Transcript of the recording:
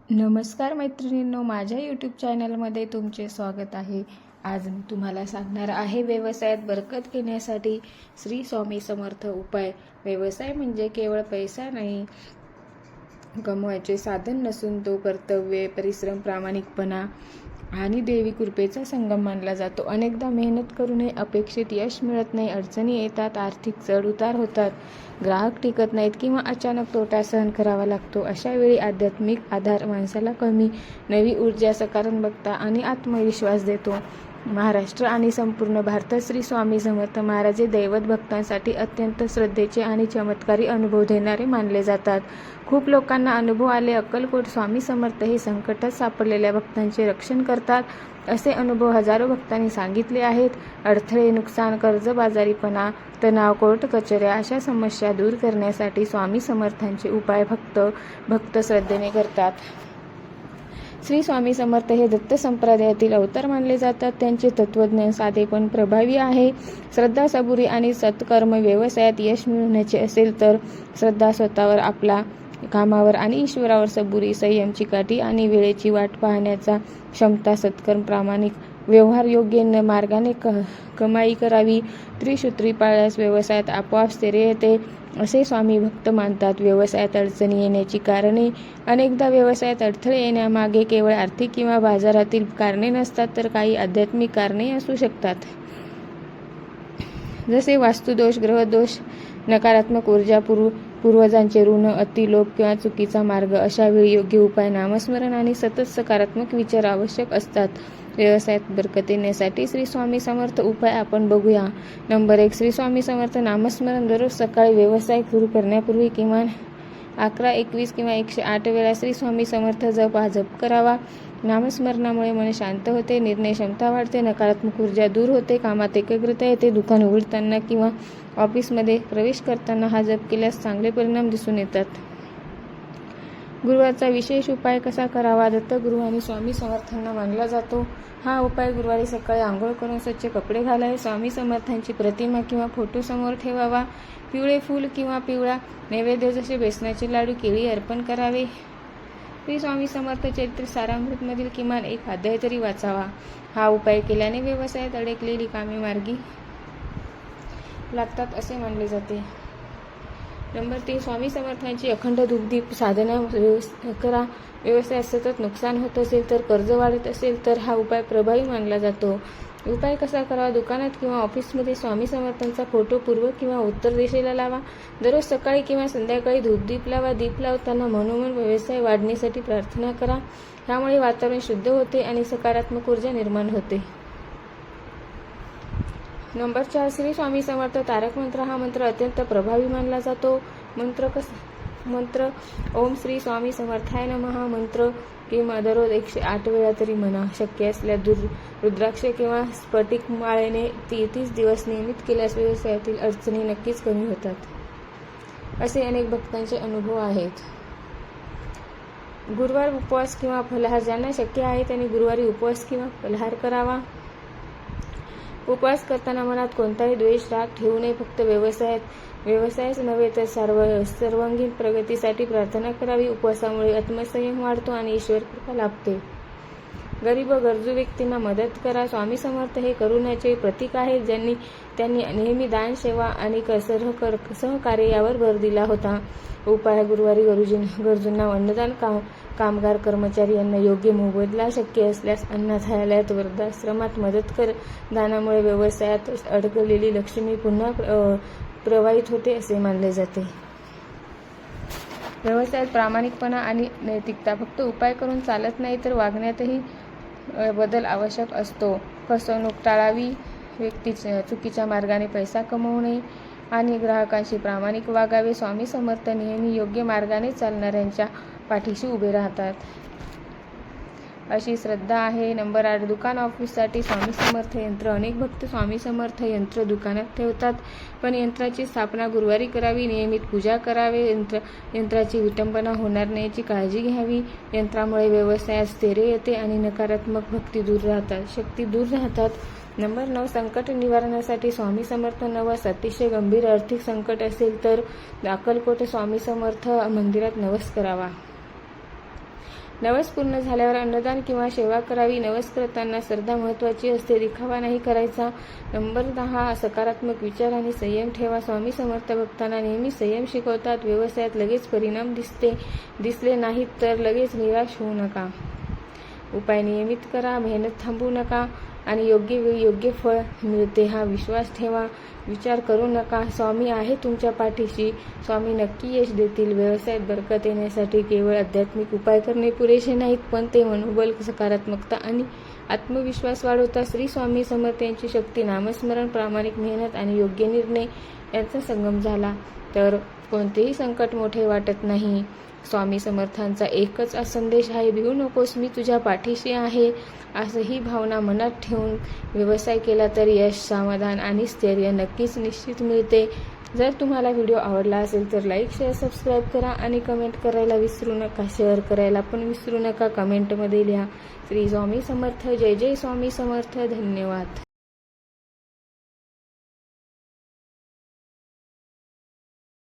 नमस्कार मैत्रिणींनो, माझ्या यूट्यूब चॅनलमध्ये तुमचे स्वागत आहे. आज मी तुम्हाला सांगणार आहे व्यवसायात बरकत घेण्यासाठी श्री स्वामी समर्थ उपाय. व्यवसाय म्हणजे केवळ पैसा नाही, कमवायचे साधन नसून तो कर्तव्य, परिश्रम, प्रामाणिकपणा आणि देवी कृपेचा संगम मानला जातो. अनेकदा मेहनत करूनही अपेक्षित यश मिळत नाही, अडचणी येतात, आर्थिक चढ उतार होतात, ग्राहक टिकत नाहीत किंवा अचानक तोटा सहन करावा लागतो. अशा वेळी आध्यात्मिक आधार माणसाला नवी ऊर्जा, सकारात्मकता आणि आत्मविश्वास देतो. महाराष्ट्र आणि संपूर्ण भारतात श्री स्वामी समर्थ महाराज हे दैवत भक्तांसाठी अत्यंत श्रद्धेचे आणि चमत्कारी अनुभव देणारे मानले जातात. खूप लोकांना अनुभव आले, अक्कलकोट स्वामी समर्थ हे संकटात सापडलेल्या भक्तांचे रक्षण करतात. असे अनुभव हजारो भक्तांनी सांगितले आहेत. अडथळे, नुकसान, कर्जबाजारीपणा, तणाव, कोर्ट कचऱ्या अशा समस्या दूर करण्यासाठी स्वामी समर्थांचे उपाय भक्त श्रद्धेने करतात. श्री स्वामी समर्थ हे दत्त संप्रदायातील अवतार मानले जातात. त्यांचे तत्वज्ञान साधे पण प्रभावी आहे. श्रद्धा, सबुरी आणि सत्कर्म. व्यवसायात यश मिळवण्याचे असेल तर श्रद्धा, स्वतःवर, आपला कामावर आणि ईश्वरावर सबुरी, संयम, चिकाटी आणि वेळेची वाट पाहण्याचा क्षमता, सत्कर्म, प्रामाणिक व्यवहार, योग्य मार्गाने कमाई करावी, त्रिसूत्री पाळल्यास व्यवसायात आपोआप स्थैर्य येते असे स्वामी भक्त मानतात. व्यवसायात अडचणी येण्याची कारणे. अनेकदा व्यवसायात अडथळे येण्यामागे केवळ आर्थिक किंवा बाजारातील कारणे नसतात, तर काही आध्यात्मिक कारणे असू शकतात. जसे वास्तुदोष, ग्रहदोष, नकारात्मक ऊर्जा, पूर्वजांचे ऋण, अतिलोभ किंवा चुकीचा मार्ग. अशा वेळी योग्य उपाय, नामस्मरण आणि सतत सकारात्मक विचार आवश्यक असतात. व्यवसायात बरकत येण्यासाठी श्री स्वामी समर्थ उपाय आपण बघूया. नंबर 1. श्री स्वामी समर्थ नामस्मरण. दररोज सकाळी व्यवसाय सुरू करण्यापूर्वी किमान 11, 21 किंवा 108 वेळा श्री स्वामी समर्थ जप करावा. नामस्मरणामुळे मन शांत होते, निर्णय क्षमता वाढते, नकारात्मक ऊर्जा दूर होते, कामात एकाग्रता येते. दुकान उघडताना किंवा ऑफिसमध्ये प्रवेश करताना हा जप केल्यास चांगले परिणाम दिसून येतात. गुरुवारचा विशेष उपाय कसा करावा? दत्तगुरू आणि स्वामी समर्थांना मानला जातो. हा उपाय गुरुवारी सकाळी आंघोळ करून स्वच्छ कपडे घालावे, स्वामी समर्थांची प्रतिमा किंवा फोटो समोर ठेवावा, पिवळे फूल किंवा पिवळा नैवेद्य जसे बेसनाचे लाडू, केळी अर्पण करावे. श्री स्वामी समर्थ चरित्र सारामृतमधील किमान एक अध्याय तरी वाचावा. हा उपाय केल्याने व्यवसायात अडकलेली कामे मार्गी लागतात असे मानले जाते. नंबर 3. स्वामी समर्थांची अखंड धूपदीप साधना करा. व्यवसायात सतत नुकसान होत असेल तर, कर्ज वाढत असेल तर हा उपाय प्रभावी मानला जातो. उपाय कसा करावा? दुकानात किंवा ऑफिसमध्ये स्वामी समर्थांचा फोटो पूर्व किंवा उत्तर दिशेला लावा. दररोज सकाळी किंवा संध्याकाळी धूपदीप लावा. दीप लावताना मनोमन व्यवसाय वाढण्यासाठी प्रार्थना करा. यामुळे वातावरण शुद्ध होते आणि सकारात्मक ऊर्जा निर्माण होते. नंबर 4. श्री स्वामी समर्थ तारक मंत्र. हा मंत्र अत्यंत प्रभावी मानला जातो. मंत्र ओम श्री स्वामी समर्थाय नमः. हा मंत्र किंवा दररोज 108 वेळा तरी म्हणा. शक्य असल्यास रुद्राक्ष किंवा स्फटिक माळेने 30 दिवस नियमित केल्यास व्यवसायातील अडचणी नक्कीच कमी होतात, असे अनेक भक्तांचे अनुभव आहेत. गुरुवार उपवास किंवा फलाहार. ज्यांना शक्य आहे त्यांनी गुरुवारी उपवास किंवा फलाहार करावा. उपवास करताना मनात कोणताही द्वेष, राग ठेवू नये. फक्त व्यवसायच नव्हे तर सर्वांगीण प्रगतीसाठी प्रार्थना करावी. उपवासामुळे आत्मसंयम वाढतो आणि ईश्वर कृपा लाभते. गरीब व गरजू व्यक्तींना मदत करा. स्वामी समर्थ हे करुणाचे प्रतीक आहेत. त्यांनी नेहमी दान, सेवा आणि सहकार्य यावर भर दिला होता. उपाय. गुरुवारी गरजूंना अन्नदान, कामगार कर्मचारी यांना योग्य मोबदला, शक्य असल्यास अनाथालयात, वृद्धाश्रमात मदत कर. दानामुळे व्यवसायात अडकलेली लक्ष्मी पुन्हा प्रवाहित होते असे मानले जाते. व्यवसायात प्रामाणिकपणा आणि नैतिकता. फक्त उपाय करून चालत नाही, तर वागण्यातही बदल आवश्यक असतो. फसवणूक टाळावी, व्यक्ती चुकीच्या मार्गाने पैसा कमवू नये आणि ग्राहकांशी प्रामाणिक वागावे. स्वामी समर्थ नेहमी योग्य मार्गाने चालणाऱ्यांच्या पाठीशी उभे राहतात अशी श्रद्धा आहे. नंबर 8. दुकान, ऑफिससाठी स्वामी समर्थ यंत्र. अनेक भक्त स्वामी समर्थ यंत्र दुकानात ठेवतात, पण यंत्राची स्थापना गुरुवारी करावी. नियमित पूजा करावे. यंत्राची विटंबना होणार नाही याची काळजी घ्यावी. यंत्रामुळे व्यवसायात स्थैर्य येते आणि नकारात्मक शक्ती दूर राहतात. नंबर 9. संकट निवारणासाठी स्वामी समर्थ नवस. अतिशय गंभीर आर्थिक संकट असेल तर अक्कलकोट स्वामी समर्थ मंदिरात नवस करावा. नवस पूर्ण झाल्यावर अन्नदान किंवा सेवा करावी. नवस करताना श्रद्धा महत्त्वाची असते, दिखावा नाही करायचा. नंबर 10 सकारात्मक विचार आणि संयम ठेवा. स्वामी समर्थ भक्तांना नेहमी संयम शिकवतात. व्यवसायात लगेच परिणाम दिसले नाहीत तर लगेच निराश होऊ नका. उपाय नियमित करा, मेहनत थांबवू नका आणि योग्य वेळी योग्य फळ मिळते हा विश्वास ठेवा. विचार करू नका, स्वामी आहे तुमच्या पाठीशी. स्वामी नक्की यश देतील. व्यवसायात बरकत येण्यासाठी केवळ आध्यात्मिक उपाय करणे पुरेसे नाहीत, पण ते मनोबल, सकारात्मकता आणि आत्मविश्वास वाढवतात. श्री स्वामी समर्थ यांची शक्ती नामस्मरण, प्रामाणिक मेहनत आणि योग्य निर्णय यांचा संगम झाला तर कोणतेही संकट मोठे वाटत नाही. स्वामी समर्थांचा एकच संदेश आहे, भिवू नकोस, मी तुझ्या पाठीशी आहे. असंही भावना मनात ठेवून व्यवसाय केला तर यश, समाधान आणि स्थैर्य नक्कीच निश्चित मिळते. जर तुम्हाला व्हिडिओ आवडला असेल तर लाईक, शेअर, सबस्क्राईब करा आणि कमेंट करायला विसरू नका. शेअर करायला पण विसरू नका. कमेंटमध्ये लिहा. श्री स्वामी समर्थ. जय जय स्वामी समर्थ. धन्यवाद.